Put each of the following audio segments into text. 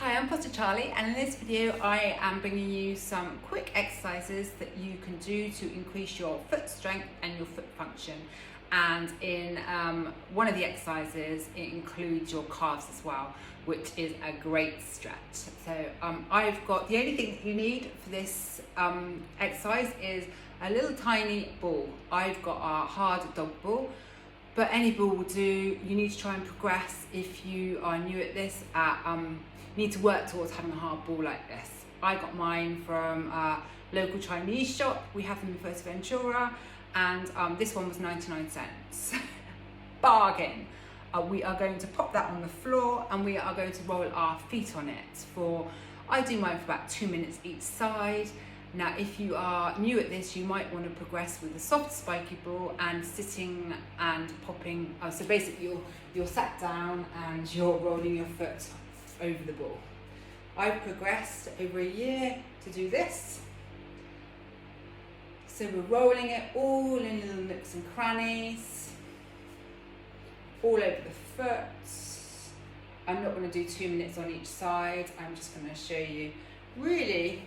Hi, I'm Pastor Charlie, and in this video I am bringing you some quick exercises that you can do to increase your foot strength and your foot function. And in one of the exercises it includes your calves as well, which is a great stretch. So I've got, the only thing that you need for this exercise is a little tiny ball. I've got a hard dog ball, but any ball will do. You need to try and progress if you are new at this. You need to work towards having a hard ball like this. I got mine from a local Chinese shop. We have them in Fuerteventura, and this one was 99 cents. Bargain. We are going to pop that on the floor and we are going to roll our feet on it I do mine for about 2 minutes each side. Now, if you are new at this, you might want to progress with a soft spiky ball and sitting and popping. So basically you're sat down and you're rolling your foot over the ball. I've progressed over a year to do this. So we're rolling it all in little nooks and crannies, all over the foot. I'm not going to do 2 minutes on each side. I'm just going to show you, really,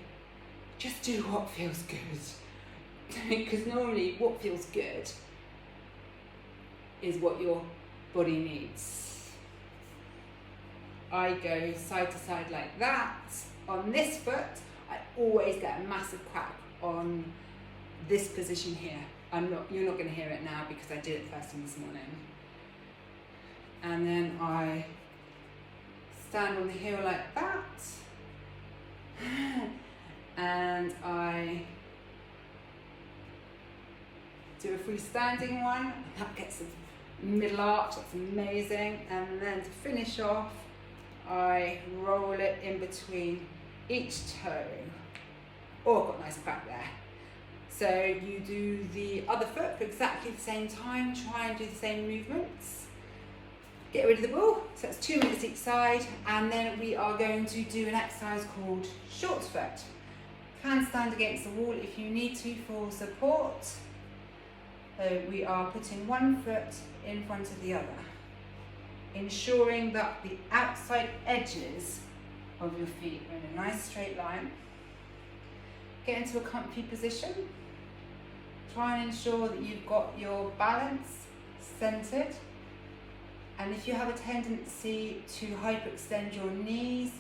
just do what feels good. Because normally what feels good is what your body needs. I go side to side like that. On this foot, I always get a massive crack on this position here. You're not going to hear it now because I did it first thing this morning. And then I stand on the heel like that. And I do a freestanding one. That gets a middle arch, that's amazing. And then to finish off, I roll it in between each toe. Oh, I've got a nice crack there. So you do the other foot for exactly the same time, try and do the same movements. Get rid of the ball, so it's 2 minutes each side, and then we are going to do an exercise called short foot. Can stand against the wall if you need to for support. So we are putting one foot in front of the other, ensuring that the outside edges of your feet are in a nice straight line. Get into a comfy position. Try and ensure that you've got your balance centered. And if you have a tendency to hyperextend your knees,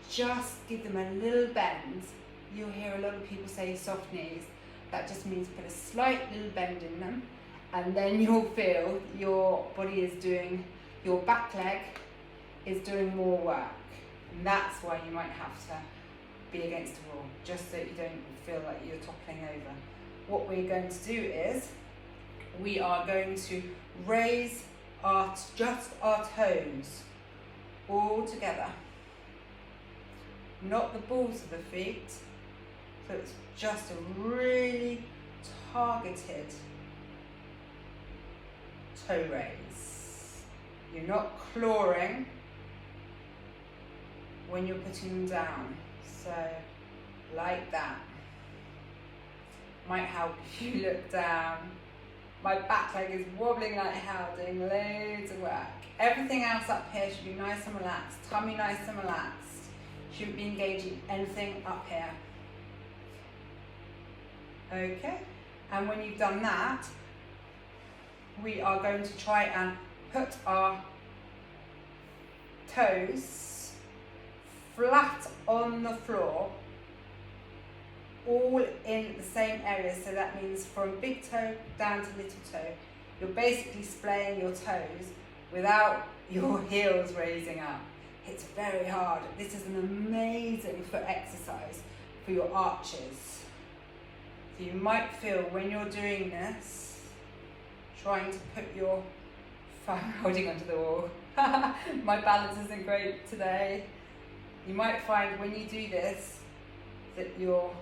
just give them a little bend. You'll hear a lot of people say soft knees. That just means put a slight little bend in them, and then you'll feel your body is doing, your back leg is doing more work. And that's why you might have to be against a wall, just so you don't feel like you're toppling over. What we're going to do is, we are going to raise just our toes all together, not the balls of the feet. So it's just a really targeted toe raise. You're not clawing when you're putting them down. So like that. Might help if you look down. My back leg is wobbling like hell, doing loads of work. Everything else up here should be nice and relaxed. Tummy nice and relaxed. Shouldn't be engaging anything up here. Okay, and when you've done that, we are going to try and put our toes flat on the floor, all in the same area. So that means from big toe down to little toe. You're basically splaying your toes without your heels raising up. It's very hard. This is an amazing foot exercise for your arches. So you might feel when you're doing this, trying to put your, I'm holding onto the wall. My balance isn't great today. You might find when you do this, that your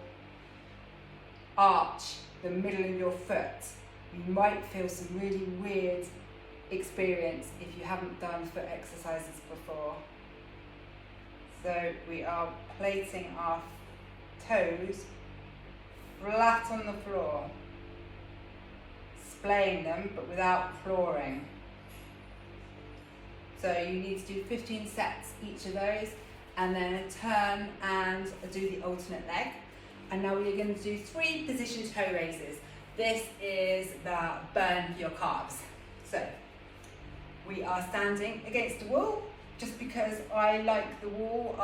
arch, the middle of your foot, you might feel some really weird experience if you haven't done foot exercises before. So we are placing our toes flat on the floor, splaying them but without clawing. So you need to do 15 sets each of those, and then turn and do the alternate leg. And now we're going to do 3 position toe raises. This is the burn for your calves. So we are standing against the wall, just because I like the wall.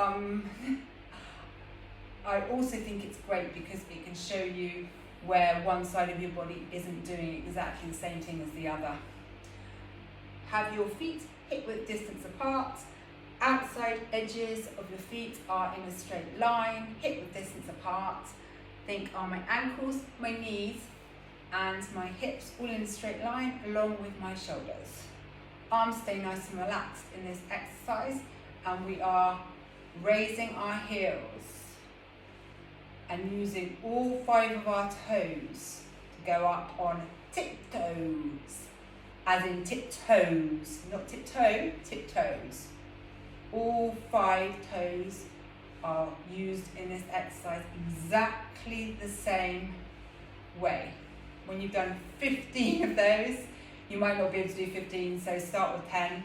I also think it's great because it can show you where one side of your body isn't doing exactly the same thing as the other. Have your feet hip width distance apart. Outside edges of your feet are in a straight line, hip width distance apart. Think are my ankles, my knees, and my hips all in a straight line along with my shoulders. Arms stay nice and relaxed in this exercise, and we are raising our heels and using all 5 of our toes to go up on tiptoes, as in tiptoes, not tiptoe, tiptoes. All 5 toes are used in this exercise exactly the same way. When you've done 15 of those, you might not be able to do 15, so start with 10.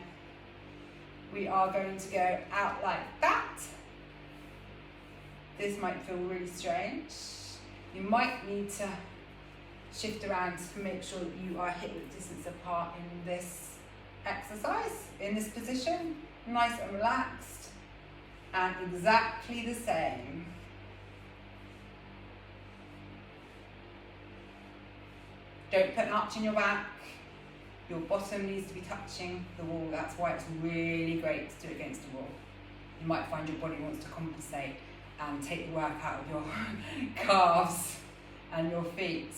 We are going to go out like that. This might feel really strange. You might need to shift around to make sure that you are hip width distance apart in this exercise, in this position. Nice and relaxed, and exactly the same. Don't put an arch in your back. Your bottom needs to be touching the wall. That's why it's really great to do it against the wall. You might find your body wants to compensate and take the work out of your calves and your feet.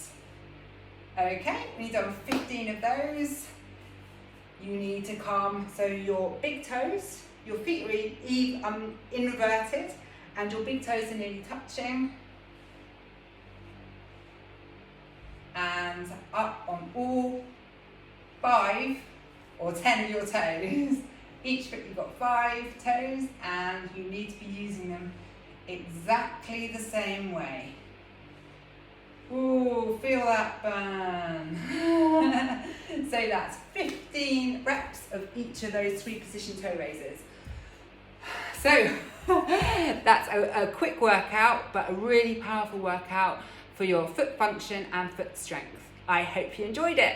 Okay, when you've done 15 of those, you need to come, so your big toes, your feet are inverted, and your big toes are nearly touching. And up on all 5 or 10 of your toes. Each foot you've got 5 toes, and you need to be using them exactly the same way. Ooh, feel that burn. So that's 15 reps of each of those 3 position toe raises. So that's a quick workout, but a really powerful workout for your foot function and foot strength. I hope you enjoyed it.